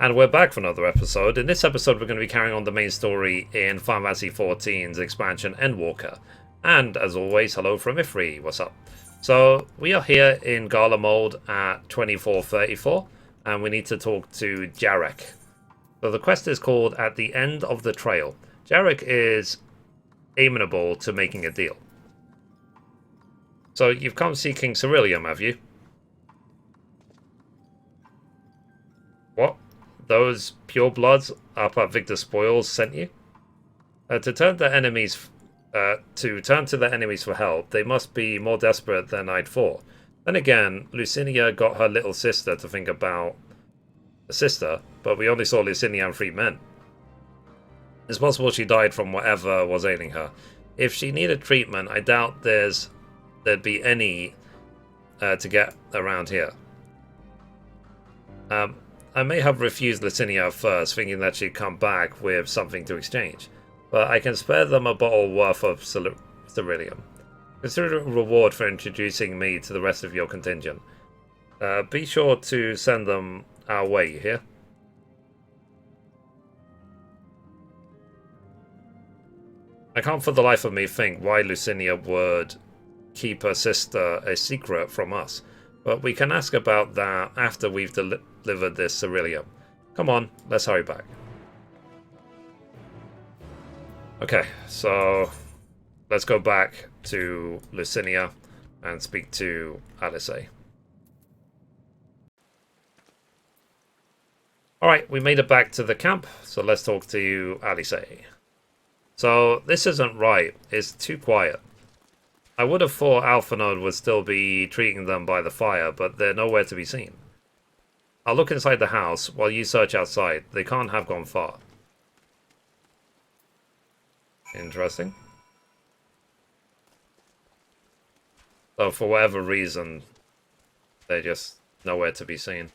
And we're back for another episode. In this episode, we're going to be carrying on the main story in Final Fantasy XIV's expansion Endwalker. And as always, hello from Mithrie. What's up? So we are here in Gala mode at 2434, and we need to talk to Jarek. So the quest is called At the End of the Trail. Jarek is amenable to making a deal. So you've come seeking Ceruleum, have you? What? Those purebloods up at Victor Spoils sent you? To turn to the enemies for help, they must be more desperate than I'd thought. Then again, Lucinia got her little sister to think about a sister, but we only saw Lucinia and 3 men. It's possible she died from whatever was ailing her. If she needed treatment, I doubt there'd be any to get around here. I may have refused Lucinia at first, thinking that she'd come back with something to exchange, but I can spare them a bottle worth of Ceruleum. Consider it a reward for introducing me to the rest of your contingent. Be sure to send them our way, you hear? I can't for the life of me think why Lucinia would keep her sister a secret from us, but we can ask about that after we've delivered this Ceruleum. Come on, let's hurry back. Okay, so let's go back to Lucinia and speak to Alice. Alright, we made it back to the camp, so let's talk to Alice. So this isn't right, it's too quiet. I would have thought Alphanode would still be treating them by the fire, but they're nowhere to be seen. I'll look inside the house while you search outside. They can't have gone far. Interesting. So for whatever reason, they're just nowhere to be seen.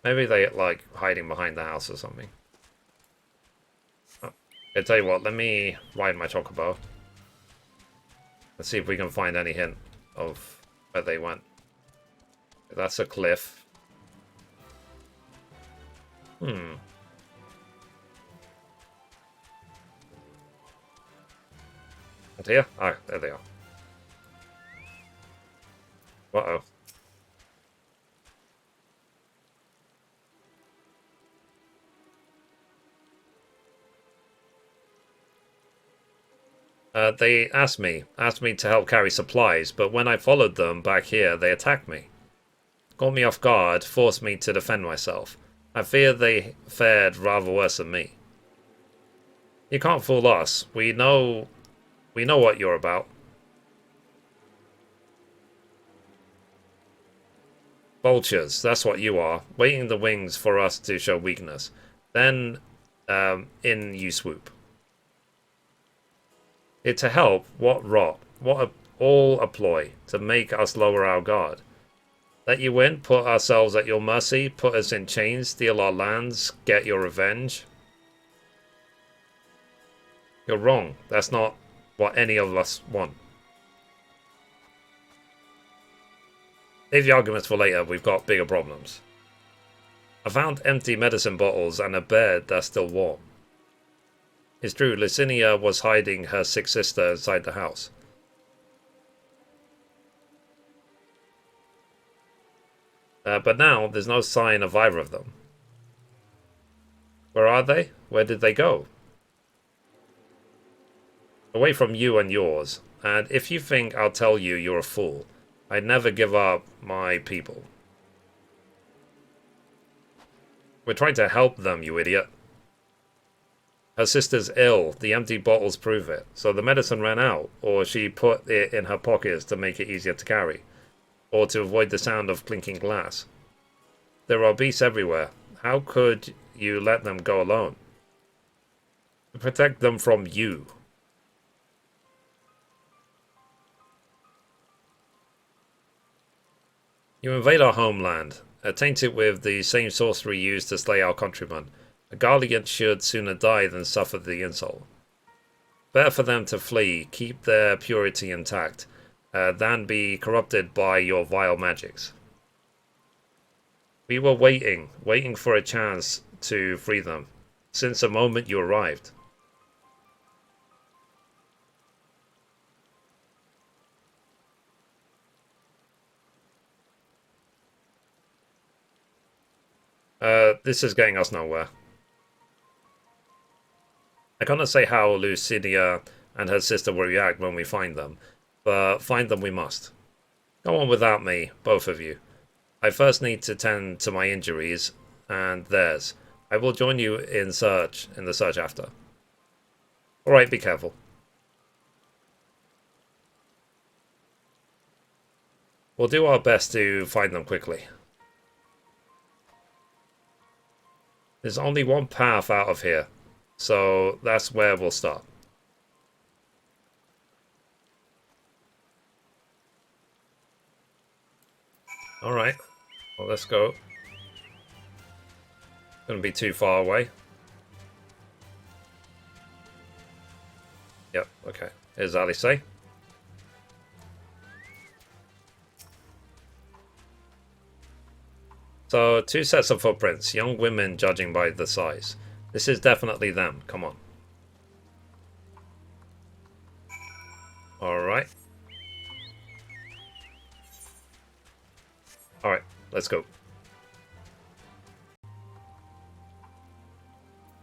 Maybe they're like hiding behind the house or something. Oh, I tell you what, let me ride my chocobo. Let's see if we can find any hint of where they went. That's a cliff. And here? Ah, there they are. Uh-oh. They asked me to help carry supplies, but when I followed them back here, they attacked me. Caught me off guard, forced me to defend myself. I fear they fared rather worse than me. You can't fool us. We know what you're about. Vultures, that's what you are, waiting in the wings for us to show weakness. Then, in you swoop. Here to help, what rot, all a ploy, to make us lower our guard. Let you win, put ourselves at your mercy, put us in chains, steal our lands, get your revenge. You're wrong, that's not what any of us want. Leave the arguments for later, we've got bigger problems. I found empty medicine bottles and a bed that's still warm. It's true, Lucinia was hiding her sick sister inside the house. But now, there's no sign of either of them. Where are they? Where did they go? Away from you and yours. And if you think I'll tell you, you're a fool. I'd never give up my people. We're trying to help them, you idiot. Her sister's ill. The empty bottles prove it. So the medicine ran out, or she put it in her pockets to make it easier to carry, or to avoid the sound of clinking glass. There are beasts everywhere. How could you let them go alone? To protect them from you. You invade our homeland, tainted with the same sorcery used to slay our countrymen. A Guardian should sooner die than suffer the insult. Better for them to flee, keep their purity intact, than be corrupted by your vile magics. We were waiting for a chance to free them, since the moment you arrived. This is getting us nowhere. I cannot say how Lucidia and her sister will react when we find them, but find them we must. Go on without me, both of you. I first need to tend to my injuries and theirs. I will join you in the search after. Alright, be careful. We'll do our best to find them quickly. There's only one path out of here, so that's where we'll start. Alright, well, let's go. Gonna be too far away. Yep, okay. Here's Alice. So, two sets of footprints, young women judging by the size. This is definitely them, come on. Alright. Alright, let's go.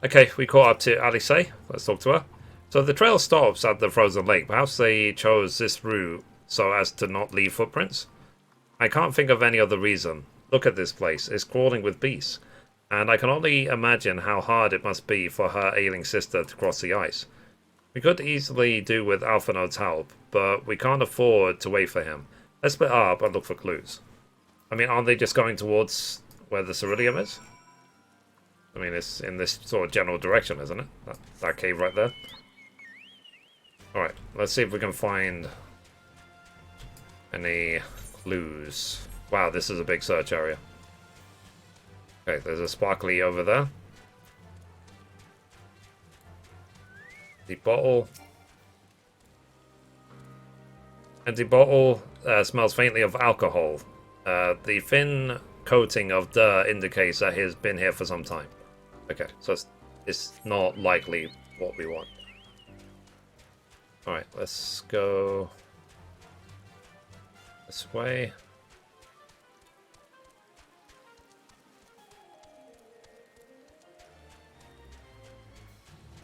Okay, we caught up to Alice. Let's talk to her. So the trail stops at the frozen lake. Perhaps they chose this route so as to not leave footprints? I can't think of any other reason. Look at this place. It's crawling with beasts. And I can only imagine how hard it must be for her ailing sister to cross the ice. We could easily do with Alphinaud's help, but we can't afford to wait for him. Let's split up and look for clues. I mean, aren't they just going towards where the Ceruleum is? I mean, it's in this sort of general direction, isn't it? That cave right there. Alright, let's see if we can find any clues. Wow, this is a big search area. Okay, there's a sparkly over there. The bottle. And the bottle smells faintly of alcohol. The thin coating of dirt indicates that he's been here for some time. Okay, so it's not likely what we want. Alright, let's go this way.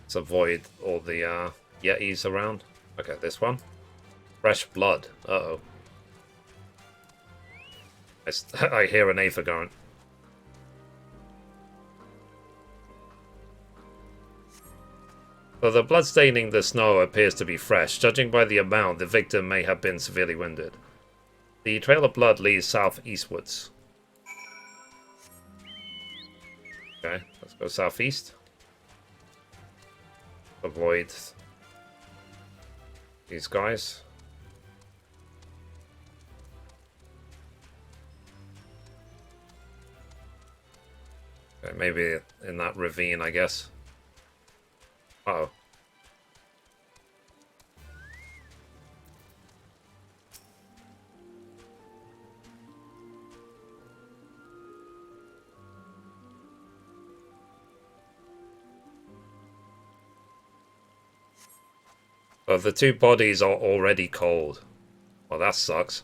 Let's avoid all the Yetis around. Okay, this one. Fresh blood. Uh-oh. I hear an Aether going. Though the blood staining the snow appears to be fresh, judging by the amount, the victim may have been severely wounded. The trail of blood leads southeastwards. Okay, let's go southeast. Avoid these guys. Okay, maybe in that ravine, I guess. Uh-oh. Oh, the two bodies are already cold. Well, that sucks.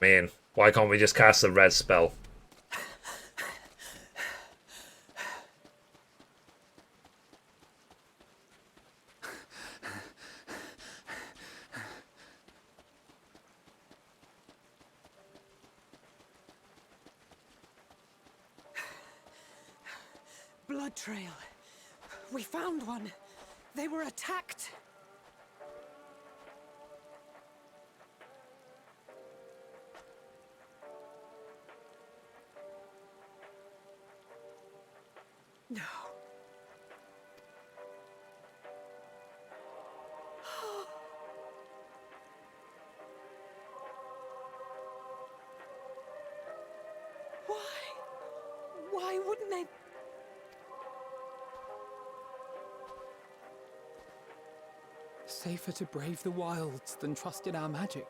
Man, why can't we just cast the red spell? Blood trail. We found one. They were attacked. Why? Why wouldn't they? Safer to brave the wilds than trust in our magic.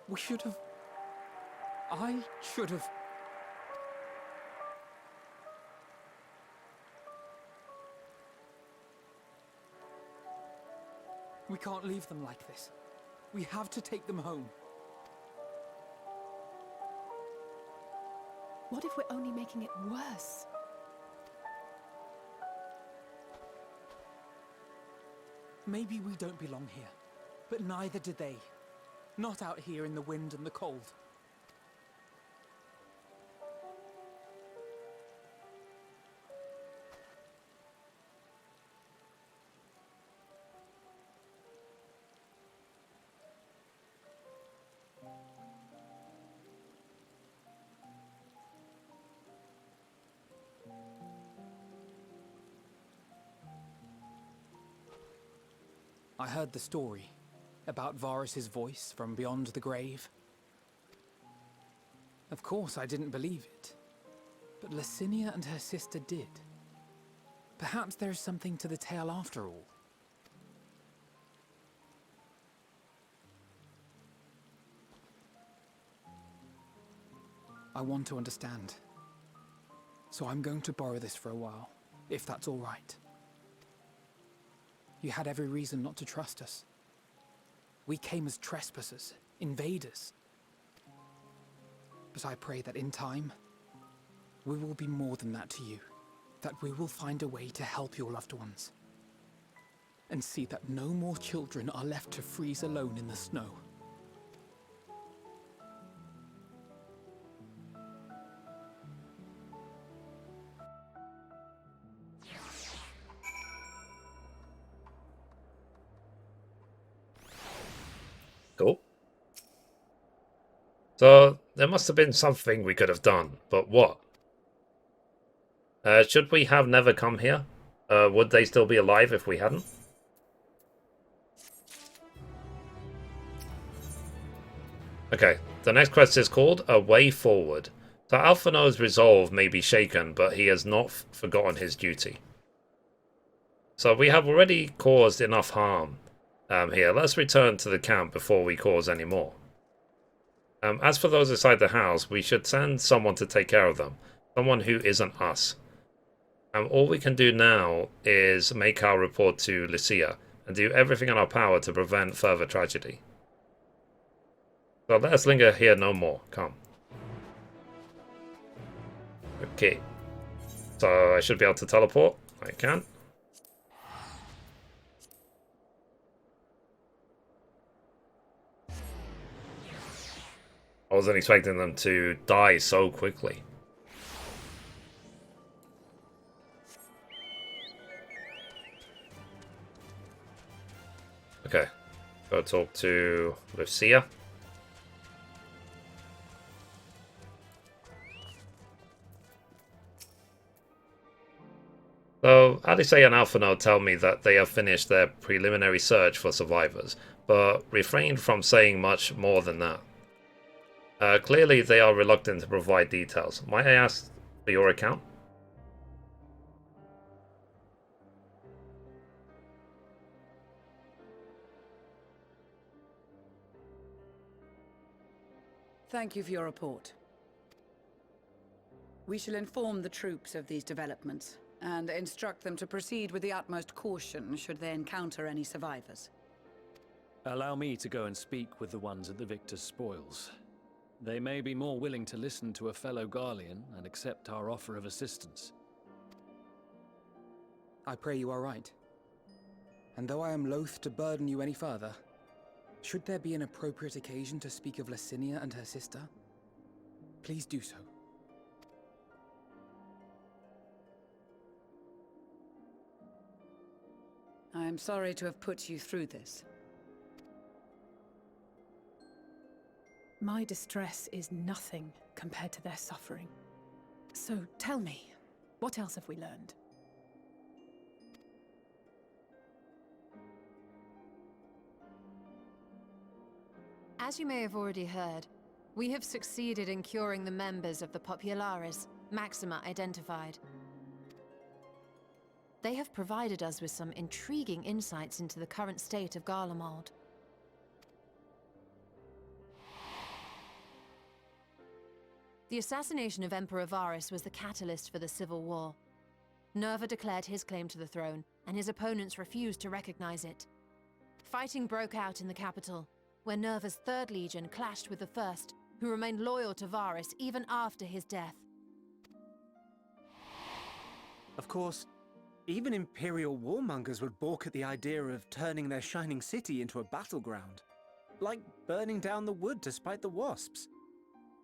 We should have... I should have... We can't leave them like this. We have to take them home. What if we're only making it worse? Maybe we don't belong here, but neither do they. Not out here in the wind and the cold. I heard the story about Varus's voice from beyond the grave. Of course, I didn't believe it, but Licinia and her sister did. Perhaps there is something to the tale after all. I want to understand, so I'm going to borrow this for a while, if that's all right. You had every reason not to trust us. We came as trespassers, invaders. But I pray that in time, we will be more than that to you. That we will find a way to help your loved ones. And see that no more children are left to freeze alone in the snow. Cool. So, there must have been something we could have done, but what? Should we have never come here? Would they still be alive if we hadn't? Okay, the next quest is called A Way Forward. So Alphino's resolve may be shaken, but he has not forgotten his duty. So we have already caused enough harm here. Let's return to the camp before we cause any more. As for those inside the house, we should send someone to take care of them. Someone who isn't us. All we can do now is make our report to Lycia and do everything in our power to prevent further tragedy. So let us linger here no more. Come. Okay. So I should be able to teleport. I can. I wasn't expecting them to die so quickly. Okay. Go talk to Lucia. So, Alice and Alphino tell me that they have finished their preliminary search for survivors, but refrained from saying much more than that. Clearly, they are reluctant to provide details. Might I ask for your account? Thank you for your report. We shall inform the troops of these developments and instruct them to proceed with the utmost caution should they encounter any survivors. Allow me to go and speak with the ones at the victor's spoils. They may be more willing to listen to a fellow Garlean and accept our offer of assistance. I pray you are right. And though I am loath to burden you any further, should there be an appropriate occasion to speak of Licinia and her sister, please do so. I am sorry to have put you through this. My distress is nothing compared to their suffering. So tell me, what else have we learned? As you may have already heard, we have succeeded in curing the members of the Populares, Maxima identified. They have provided us with some intriguing insights into the current state of Garlemald. The assassination of Emperor Varus was the catalyst for the civil war. Nerva declared his claim to the throne, and his opponents refused to recognize it. Fighting broke out in the capital, where Nerva's 3rd Legion clashed with the 1st, who remained loyal to Varus even after his death. Of course, even Imperial warmongers would balk at the idea of turning their shining city into a battleground. Like burning down the wood to spite the wasps.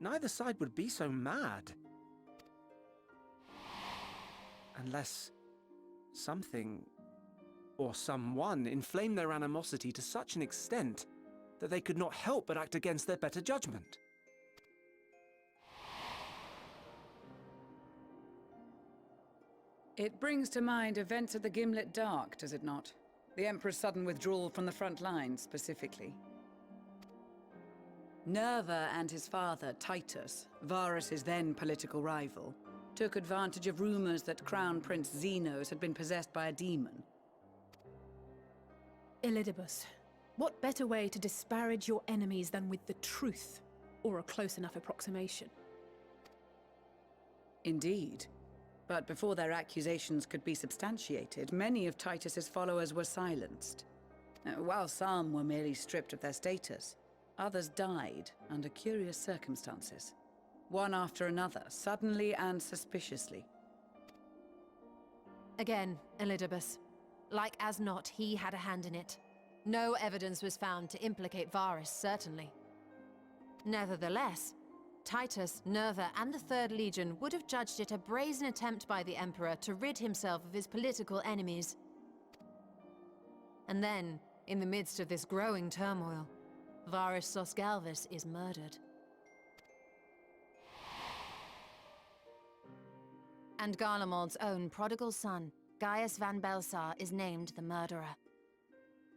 Neither side would be so mad. Unless something or someone inflamed their animosity to such an extent that they could not help but act against their better judgment. It brings to mind events at the Gimlet Dark, does it not? The Emperor's sudden withdrawal from the front lines, specifically. Nerva and his father, Titus, Varus's then political rival, took advantage of rumors that Crown Prince Xenos had been possessed by a demon. Elidibus, what better way to disparage your enemies than with the truth, or a close enough approximation? Indeed. But before their accusations could be substantiated, many of Titus's followers were silenced. While some were merely stripped of their status, others died under curious circumstances. One after another, suddenly and suspiciously. Again, Elidibus. Like as not, he had a hand in it. No evidence was found to implicate Varus, certainly. Nevertheless, Titus, Nerva, and the 3rd Legion would have judged it a brazen attempt by the Emperor to rid himself of his political enemies. And then, in the midst of this growing turmoil, Varus Sosgalvis is murdered. And Garlemald's own prodigal son, Gaius van Belsar, is named the murderer.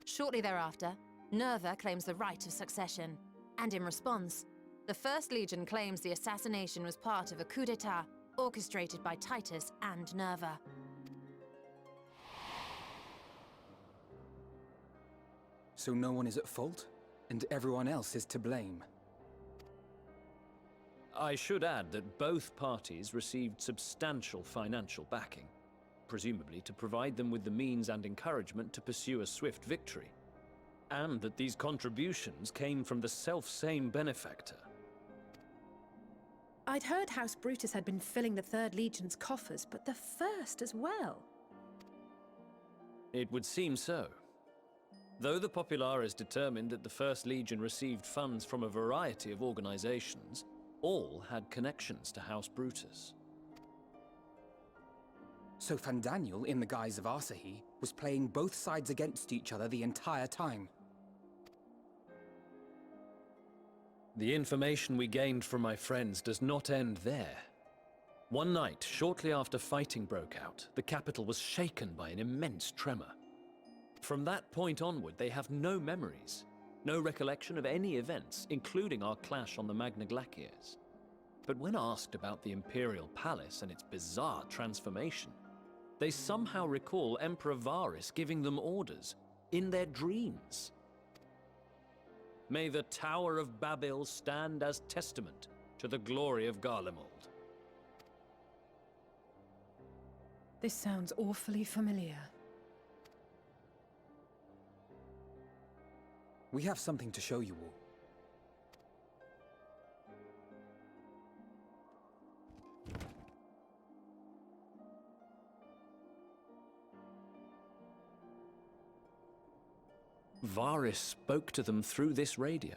Shortly thereafter, Nerva claims the right of succession, and in response, the 1st Legion claims the assassination was part of a coup d'etat orchestrated by Titus and Nerva. So no one is at fault, and everyone else is to blame. I should add that both parties received substantial financial backing, presumably to provide them with the means and encouragement to pursue a swift victory, and that these contributions came from the self-same benefactor. I'd heard House Brutus had been filling the 3rd Legion's coffers, but the 1st as well. It would seem so. Though the Populares determined that the 1st Legion received funds from a variety of organizations, all had connections to House Brutus. So Fandaniel, in the guise of Asahi, was playing both sides against each other the entire time. The information we gained from my friends does not end there. One night, shortly after fighting broke out, the capital was shaken by an immense tremor. From that point onward, they have no memories, no recollection of any events, including our clash on the Magna Glaciers. But when asked about the Imperial Palace and its bizarre transformation, they somehow recall Emperor Varus giving them orders in their dreams. May the Tower of Babil stand as testament to the glory of Garlemald. This sounds awfully familiar. We have something to show you all. Varus spoke to them through this radio.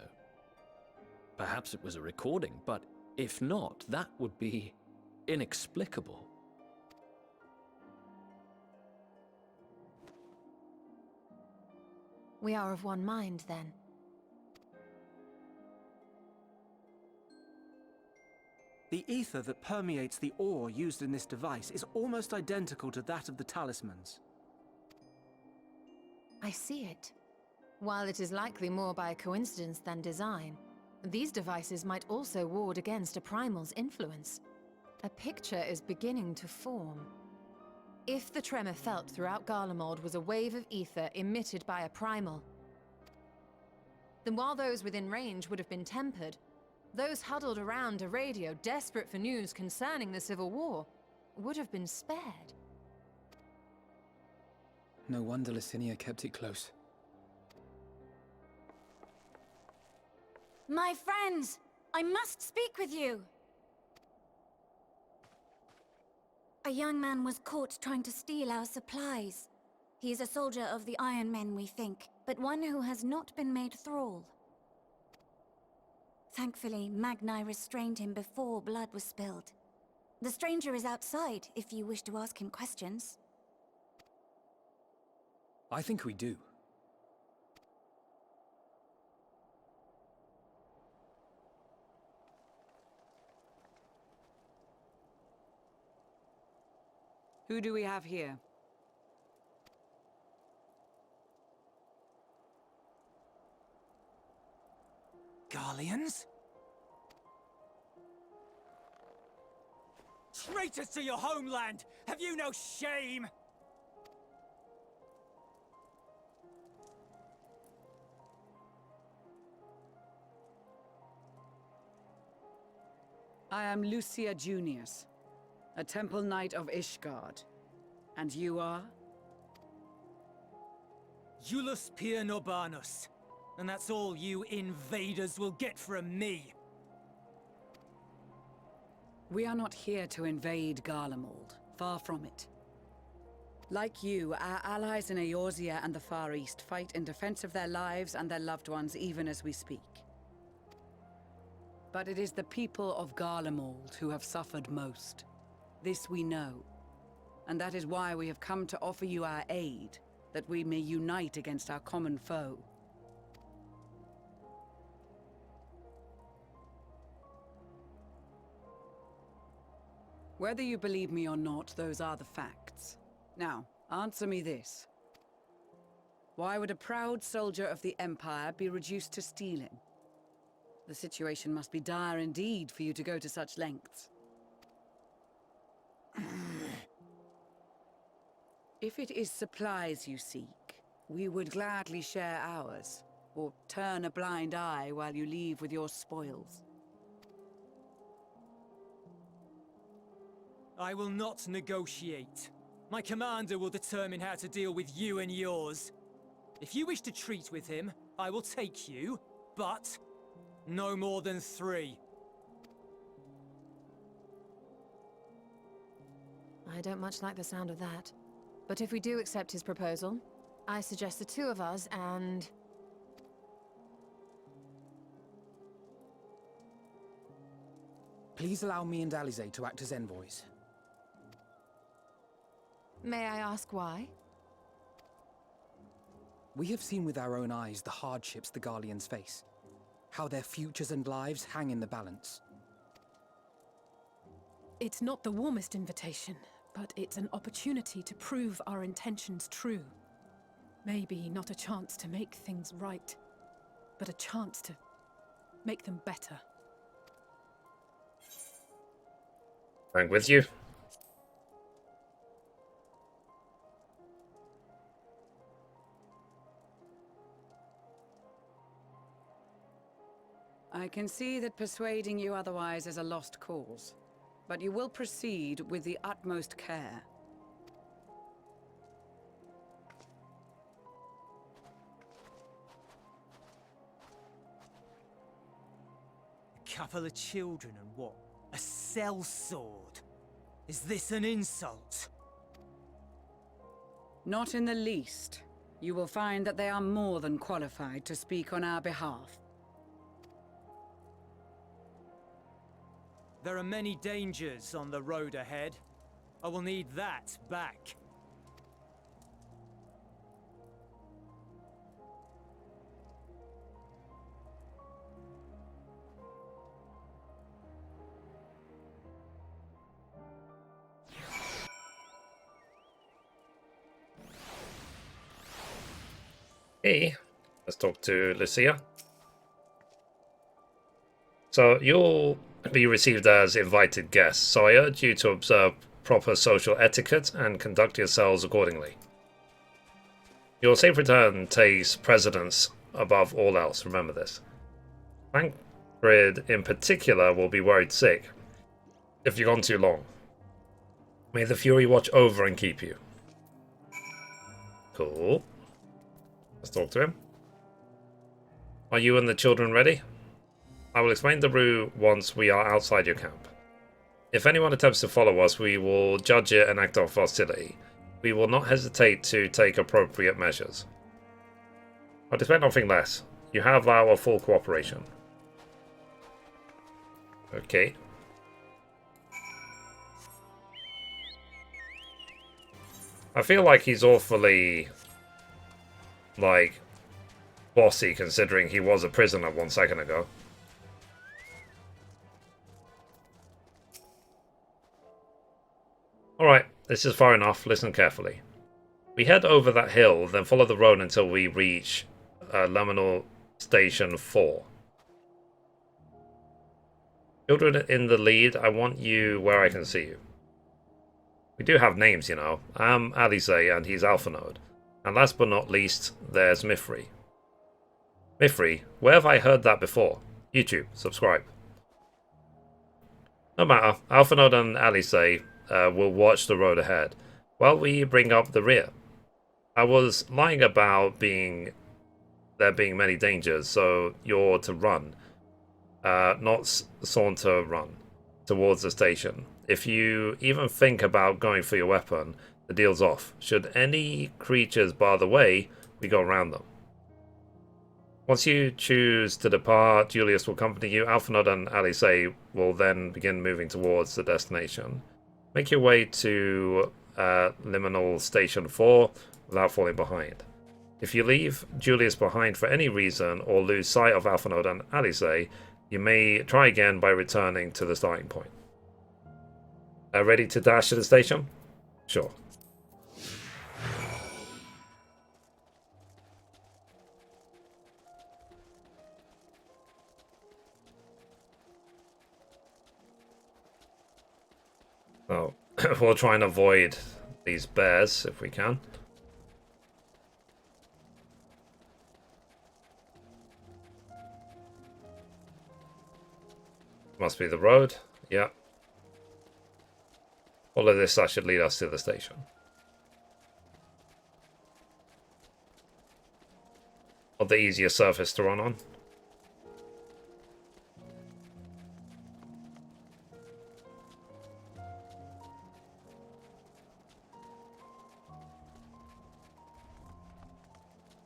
Perhaps it was a recording, but if not, that would be inexplicable. We are of one mind, then. The ether that permeates the ore used in this device is almost identical to that of the talismans. I see it. While it is likely more by coincidence than design, these devices might also ward against a primal's influence. A picture is beginning to form. If the tremor felt throughout Garlemald was a wave of ether emitted by a primal, then while those within range would have been tempered, those huddled around a radio desperate for news concerning the Civil War would have been spared. No wonder Licinia kept it close. My friends, I must speak with you. A young man was caught trying to steal our supplies. He is a soldier of the Iron Men, we think, but one who has not been made thrall. Thankfully, Magni restrained him before blood was spilled. The stranger is outside, if you wish to ask him questions. I think we do. Who do we have here? Garleans? Traitors to your homeland! Have you no shame? I am Lucia Junius, a Temple Knight of Ishgard. And you are? Iulus Pier Norbanus. And that's all you invaders will get from me. We are not here to invade Garlemald. Far from it. Like you, our allies in Eorzea and the Far East fight in defense of their lives and their loved ones even as we speak. But it is the people of Garlemald who have suffered most. This we know. And that is why we have come to offer you our aid, that we may unite against our common foe. Whether you believe me or not, those are the facts. Now, answer me this. Why would a proud soldier of the Empire be reduced to stealing? The situation must be dire indeed for you to go to such lengths. If it is supplies you seek, we would gladly share ours, or turn a blind eye while you leave with your spoils. I will not negotiate. My commander will determine how to deal with you and yours. If you wish to treat with him, I will take you, but no more than 3. I don't much like the sound of that. But if we do accept his proposal, I suggest the 2 of us and... Please allow me and Alize to act as envoys. May I ask why? We have seen with our own eyes the hardships the Garleans face. How their futures and lives hang in the balance. It's not the warmest invitation, but it's an opportunity to prove our intentions true. Maybe not a chance to make things right, but a chance to make them better. I'm with you. I can see that persuading you otherwise is a lost cause, but you will proceed with the utmost care. A couple of children and what? A sellsword? Is this an insult? Not in the least. You will find that they are more than qualified to speak on our behalf. There are many dangers on the road ahead. I will need that back. Hey, Let's talk to Lucia. So you'll be received as invited guests, so I urge you to observe proper social etiquette and conduct yourselves accordingly. Your safe return takes precedence above all else, remember this. Tancred in particular will be worried sick if you're gone too long. May the Fury watch over and keep you. Cool. Let's talk to him. Are you and the children ready? I will explain the route once we are outside your camp. If anyone attempts to follow us, we will judge it an act of hostility. We will not hesitate to take appropriate measures. I'd expect nothing less. You have our full cooperation. Okay. I feel like he's awfully, like, bossy considering he was a prisoner 1 second ago. Alright, this is far enough. Listen carefully. We head over that hill, then follow the road until we reach Liminal Station 4. Children in the lead, I want you where I can see you. We do have names, you know. I'm Alice and he's Alphanode. And last but not least, there's Mithrie. Mithrie, where have I heard that before? YouTube, subscribe. No matter, Alphanode and Alice will watch the road ahead, while we bring up the rear. I was lying about there being many dangers, so you're to run, not saunter run, towards the station. If you even think about going for your weapon, the deal's off. Should any creatures bar the way, we go around them. Once you choose to depart, Julius will accompany you. Alphanode and Alice will then begin moving towards the destination. Make your way to Liminal Station 4 without falling behind. If you leave Julius behind for any reason or lose sight of Alphanode and Alice, you may try again by returning to the starting point. Ready to dash to the station? Sure. Oh, we'll try and avoid these bears if we can. Must be the road. Yeah. All of this that should lead us to the station. Or the easier surface to run on.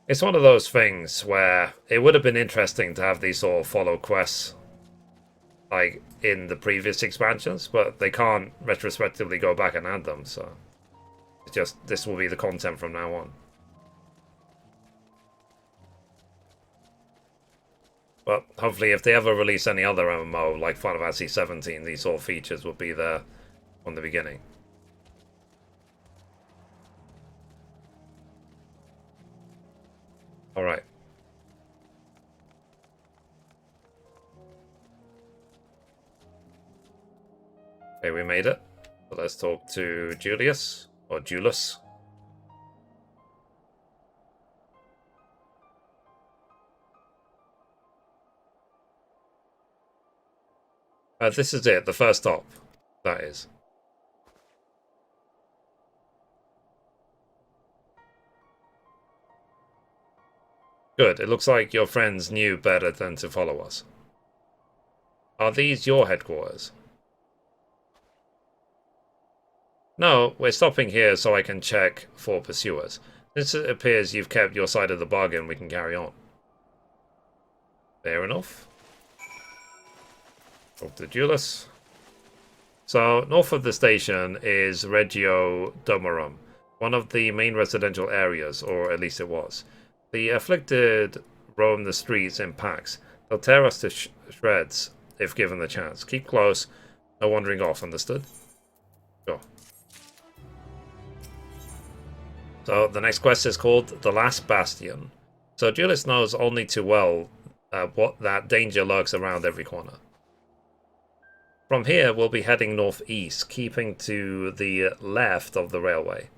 It's one of those things where it would have been interesting to have these sort of follow quests like in the previous expansions, but they can't retrospectively go back and add them, so it's just this will be the content from now on. But hopefully if they ever release any other MMO like Final Fantasy XIV, these sort of features will be there from the beginning. Alright. Okay, we made it. So let's talk to Julius, or Julius. This is it, the first stop, that is. Good, it looks like your friends knew better than to follow us. Are these your headquarters? No, we're stopping here so I can check for pursuers. Since it appears you've kept your side of the bargain, we can carry on. Fair enough. Talk to Julius. So, north of the station is Regio Domorum, one of the main residential areas, or at least it was. The afflicted roam the streets in packs. They'll tear us to shreds if given the chance. Keep close, no wandering off, understood? Sure. So, the next quest is called The Last Bastion. So Duelist knows only too well what that danger lurks around every corner. From here, we'll be heading northeast, keeping to the left of the railway.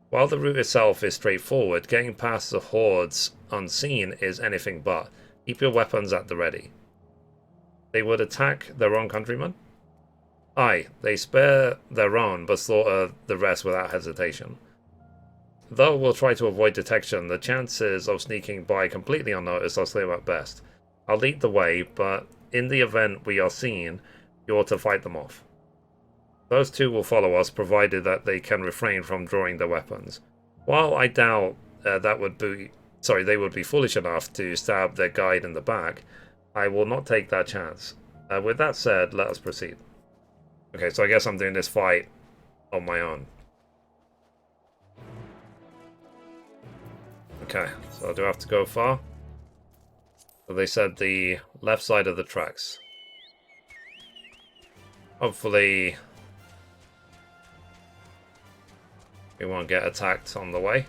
While the route itself is straightforward, getting past the hordes unseen is anything but. Keep your weapons at the ready. They would attack their own countrymen? Aye, they spare their own, but slaughter the rest without hesitation. Though we'll try to avoid detection, the chances of sneaking by completely unnoticed are slim at best. I'll lead the way, but in the event we are seen, you ought to fight them off. Those two will follow us, provided that they can refrain from drawing their weapons. While I doubt they would be foolish enough to stab their guide in the back, I will not take that chance. With that said, let us proceed. Okay, so I guess I'm doing this fight on my own. Okay, so I do have to go far. So they said the left side of the tracks. Hopefully we won't get attacked on the way.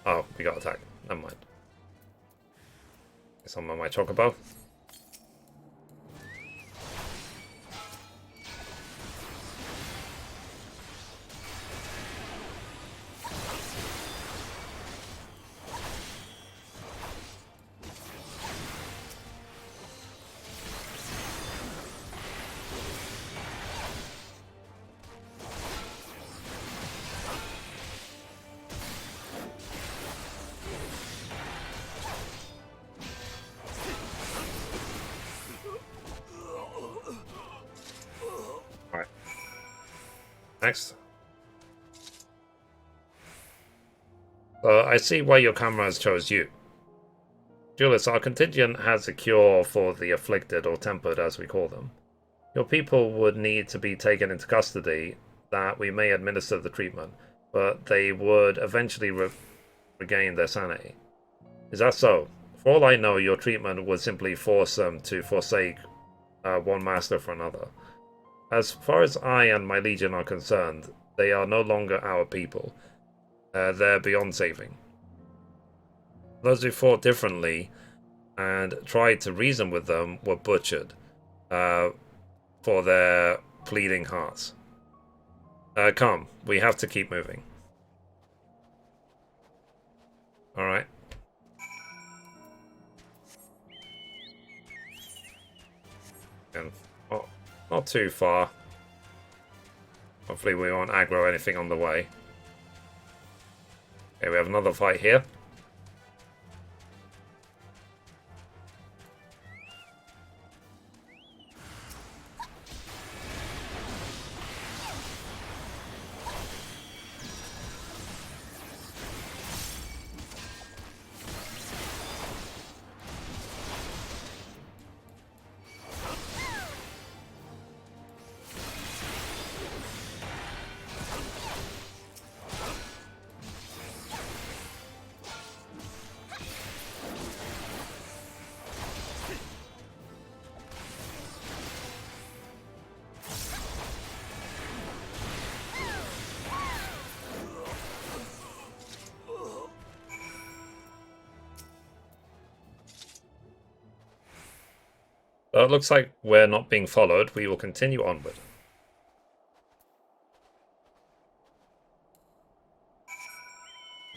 Oh, we got attacked. Never mind. Guess I'm on my chocobo. Next. So I see why your comrades chose you. Julius, our contingent has a cure for the afflicted, or tempered as we call them. Your people would need to be taken into custody that we may administer the treatment, but they would eventually regain their sanity. Is that so? For all I know, your treatment would simply force them to forsake one master for another. As far as I and my legion are concerned, they are no longer our people. They're beyond saving. Those who fought differently and tried to reason with them were butchered for their pleading hearts. Come, we have to keep moving. Alright. And not too far. Hopefully we won't aggro anything on the way. Okay, we have another fight here. So it looks like we're not being followed. We will continue onward.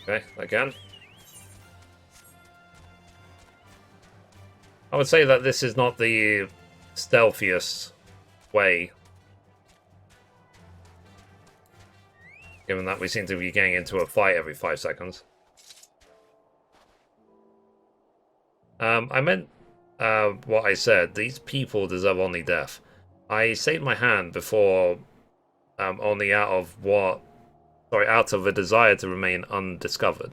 Okay, again. I would say that this is not the stealthiest way, given that we seem to be getting into a fight every 5 seconds. I meant what I said. These people deserve only death. I saved my hand before only out of a desire to remain undiscovered,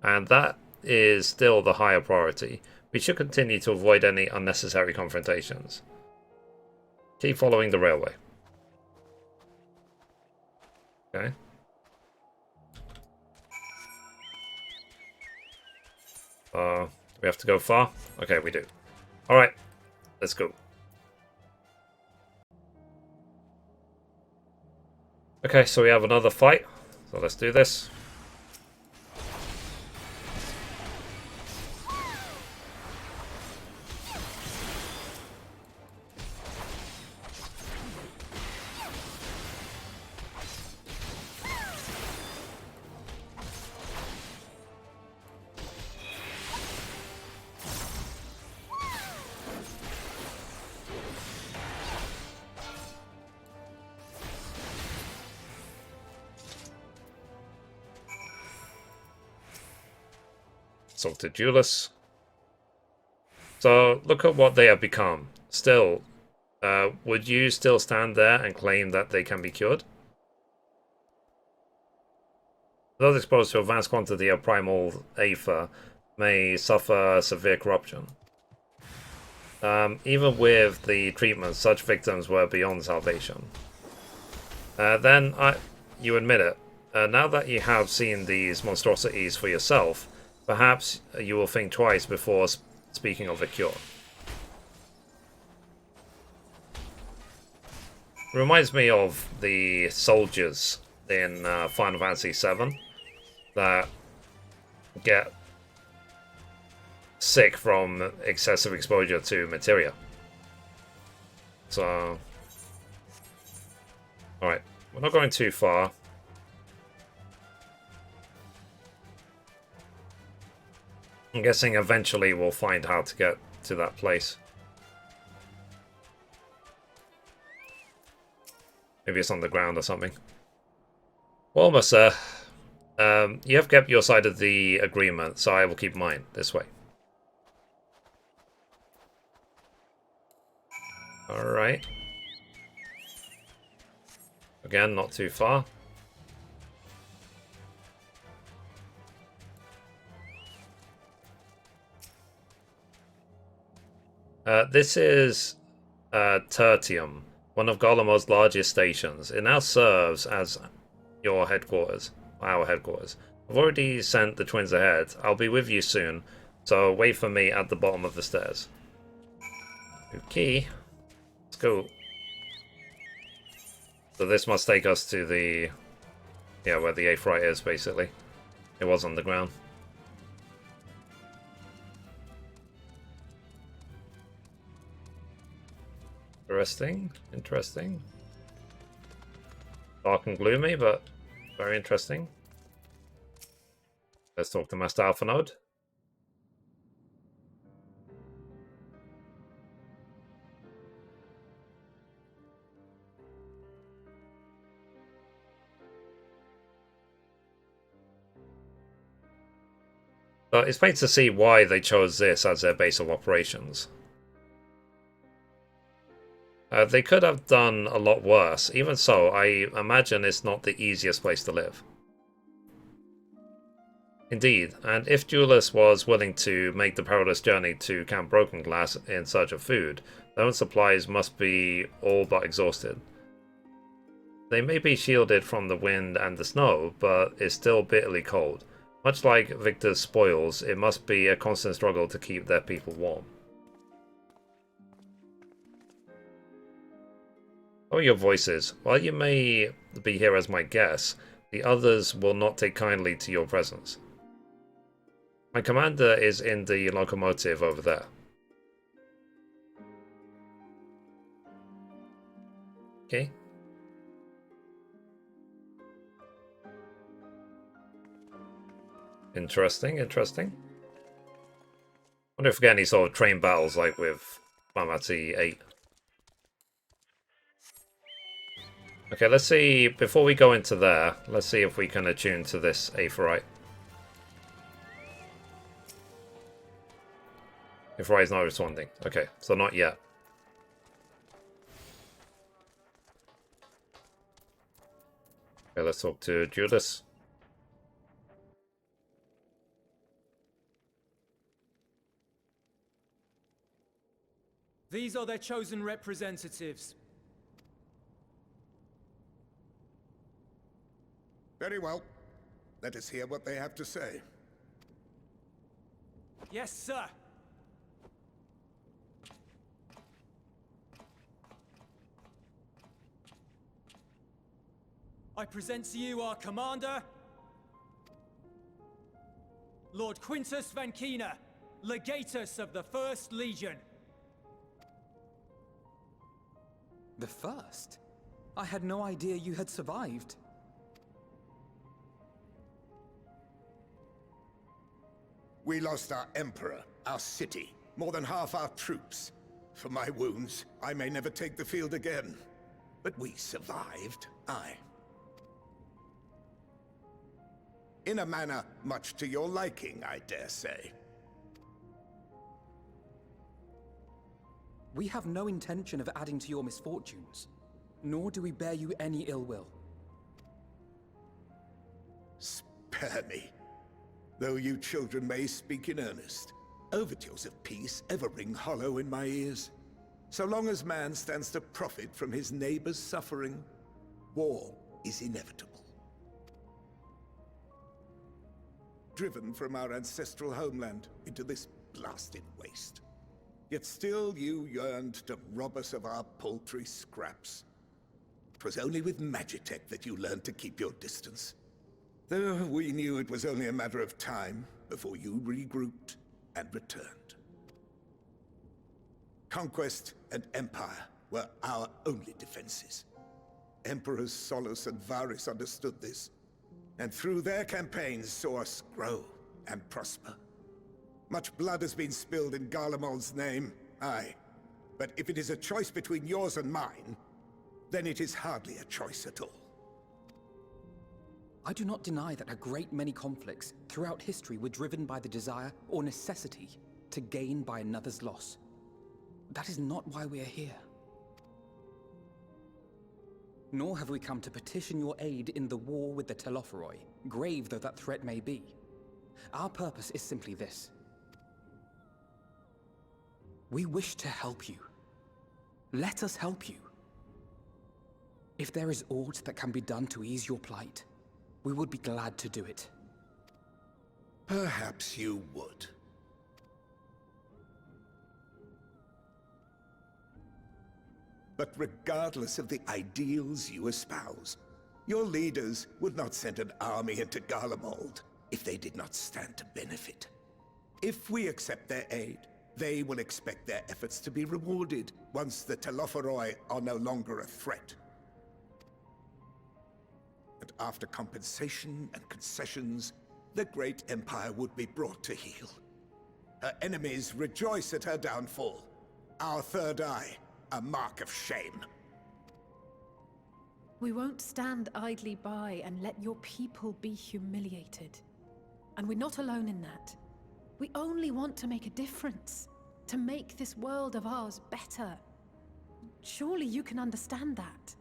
and that is still the higher priority. We should continue to avoid any unnecessary confrontations. Keep following the railway. Okay. Do we have to go far? Okay, we do. Alright, let's go. Okay, so we have another fight. So let's do this. Talk to Julius. So, look at what they have become. Still, would you still stand there and claim that they can be cured? Those exposed to a vast quantity of primal aether may suffer severe corruption. Even with the treatment, such victims were beyond salvation. Then you admit it. Now that you have seen these monstrosities for yourself, perhaps you will think twice before speaking of a cure. Reminds me of the soldiers in Final Fantasy VII that get sick from excessive exposure to materia. So, alright, we're not going too far. I'm guessing eventually we'll find how to get to that place. Maybe it's on the ground or something. Well, almost, sir. You have kept your side of the agreement, so I will keep mine this way. Alright. Again, not too far. This is Tertium, one of Garlemald's largest stations. It now serves as your headquarters, our headquarters. I've already sent the twins ahead. I'll be with you soon, so wait for me at the bottom of the stairs. Okay, let's go. So this must take us to the, yeah, where the Aetherite is, basically. It was on the ground. Interesting, interesting. Dark and gloomy, but very interesting. Let's talk to Master Alpha Node. But it's plain to see why they chose this as their base of operations. They could have done a lot worse. Even so, I imagine it's not the easiest place to live. Indeed, and if Julius was willing to make the perilous journey to Camp Broken Glass in search of food, their own supplies must be all but exhausted. They may be shielded from the wind and the snow, but it's still bitterly cold. Much like Victor's spoils, it must be a constant struggle to keep their people warm. Oh, your voices. While you may be here as my guest, the others will not take kindly to your presence. My commander is in the locomotive over there. Okay. Interesting, interesting. Wonder if we get any sort of train battles like with Final Fantasy VIII. Okay, let's see, before we go into there, let's see if we can attune to this Aetherite. Aetherite is not responding. Okay, so not yet. Okay, let's talk to Judas. These are their chosen representatives. Very well. Let us hear what they have to say. Yes, sir. I present to you our commander, Lord Quintus Vankina, Legatus of the First Legion. The First? I had no idea you had survived. We lost our Emperor, our city, more than half our troops. For my wounds, I may never take the field again. But we survived, aye. In a manner much to your liking, I dare say. We have no intention of adding to your misfortunes, nor do we bear you any ill will. Spare me. Though you children may speak in earnest, overtures of peace ever ring hollow in my ears. So long as man stands to profit from his neighbor's suffering, war is inevitable. Driven from our ancestral homeland into this blasted waste. Yet still you yearned to rob us of our paltry scraps. 'Twas only with Magitech that you learned to keep your distance. Though we knew it was only a matter of time before you regrouped and returned. Conquest and Empire were our only defenses. Emperors Solus and Varys understood this, and through their campaigns saw us grow and prosper. Much blood has been spilled in Garlemald's name, aye. But if it is a choice between yours and mine, then it is hardly a choice at all. I do not deny that a great many conflicts throughout history were driven by the desire or necessity to gain by another's loss. That is not why we are here. Nor have we come to petition your aid in the war with the Telophoroi, grave though that threat may be. Our purpose is simply this. We wish to help you. Let us help you. If there is aught that can be done to ease your plight, we would be glad to do it. Perhaps you would. But regardless of the ideals you espouse, your leaders would not send an army into Garlemald if they did not stand to benefit. If we accept their aid, they will expect their efforts to be rewarded once the Telophoroi are no longer a threat. And after compensation and concessions, the great empire would be brought to heel. Her enemies rejoice at her downfall. Our third eye, a mark of shame. We won't stand idly by and let your people be humiliated. And we're not alone in that. We only want to make a difference, to make this world of ours better. Surely you can understand that.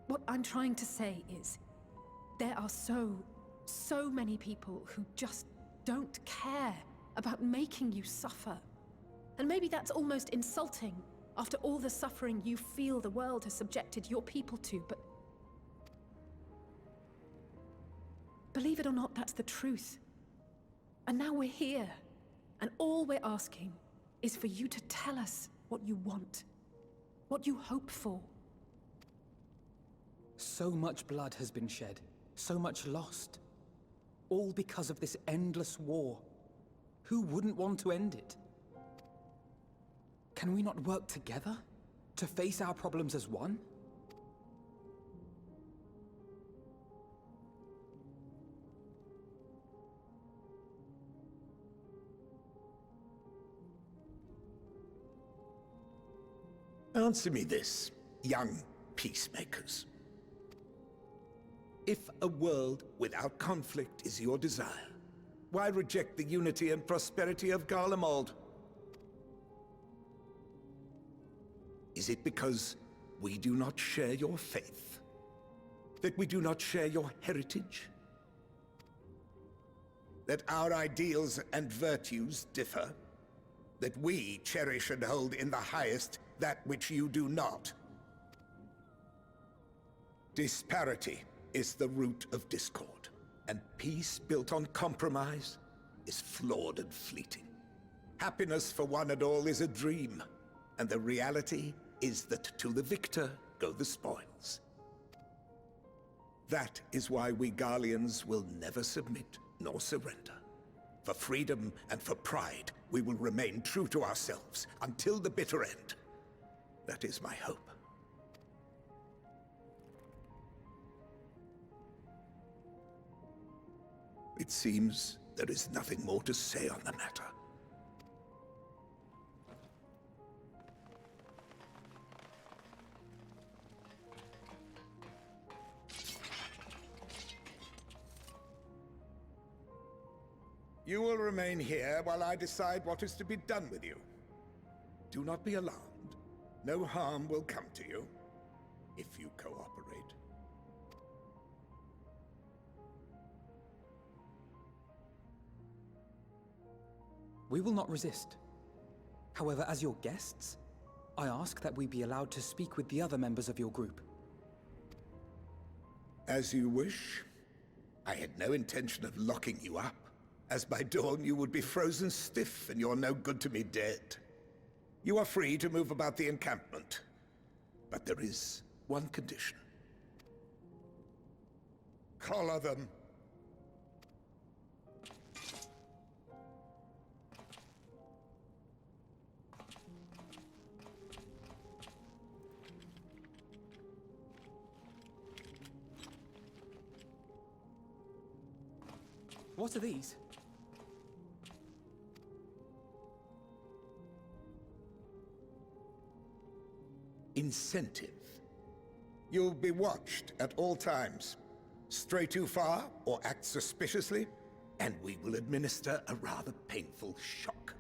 What I'm trying to say is, there are so many people who just don't care about making you suffer. And maybe that's almost insulting after all the suffering you feel the world has subjected your people to, but believe it or not, that's the truth. And now we're here, and all we're asking is for you to tell us what you want, what you hope for. So much blood has been shed, so much lost. All because of this endless war. Who wouldn't want to end it? Can we not work together to face our problems as one? Answer me this, young peacemakers. If a world without conflict is your desire, why reject the unity and prosperity of Garlemald? Is it because we do not share your faith? That we do not share your heritage? That our ideals and virtues differ? That we cherish and hold in the highest that which you do not? Disparity is the root of discord, and peace built on compromise is flawed and fleeting. Happiness for one and all is a dream, and the reality is that to the victor go the spoils. That is why we Garleans will never submit nor surrender. For freedom and for pride, we will remain true to ourselves until the bitter end. That is my hope. It seems there is nothing more to say on the matter. You will remain here while I decide what is to be done with you. Do not be alarmed. No harm will come to you if you cooperate. We will not resist. However, as your guests, I ask that we be allowed to speak with the other members of your group. As you wish. I had no intention of locking you up, as by dawn you would be frozen stiff and you're no good to me dead. You are free to move about the encampment, but there is one condition. Collar them. What are these? Incentive. You'll be watched at all times. Stray too far or act suspiciously, and we will administer a rather painful shock.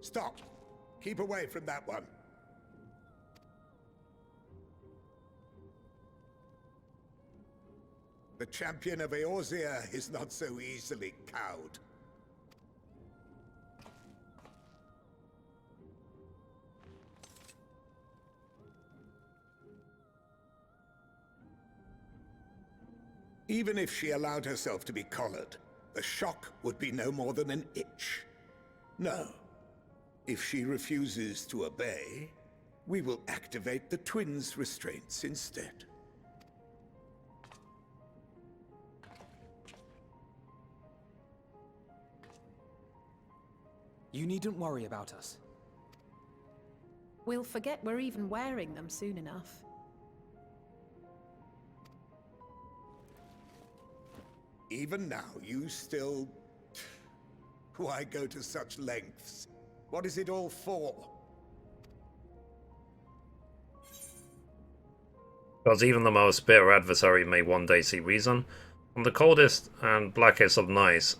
Stop. Keep away from that one. The champion of Eorzea is not so easily cowed. Even if she allowed herself to be collared, the shock would be no more than an itch. No. If she refuses to obey, we will activate the twins' restraints instead. You needn't worry about us. We'll forget we're even wearing them soon enough. Even now, you still... Why go to such lengths? What is it all for? Because even the most bitter adversary may one day see reason. On the coldest and blackest of nights,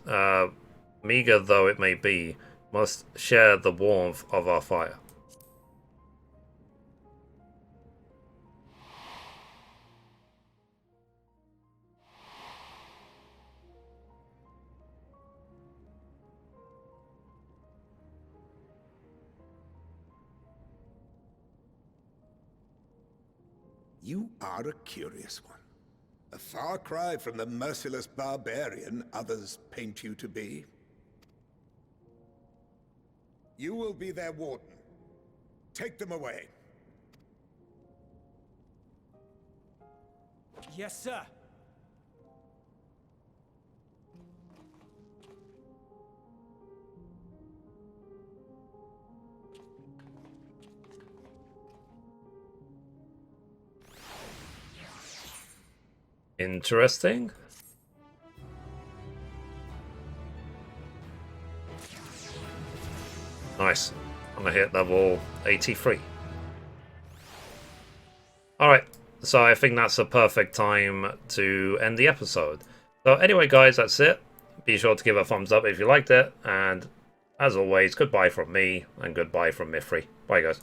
meager though it may be, must share the warmth of our fire. You are a curious one. A far cry from the merciless barbarian others paint you to be. You will be their warden. Take them away. Yes, sir. Interesting. Nice. I'm gonna hit level 83. Alright, so I think that's a perfect time to end the episode. So anyway guys, that's it. Be sure to give a thumbs up if you liked it, and as always, goodbye from me, and goodbye from Mithrie. Bye guys.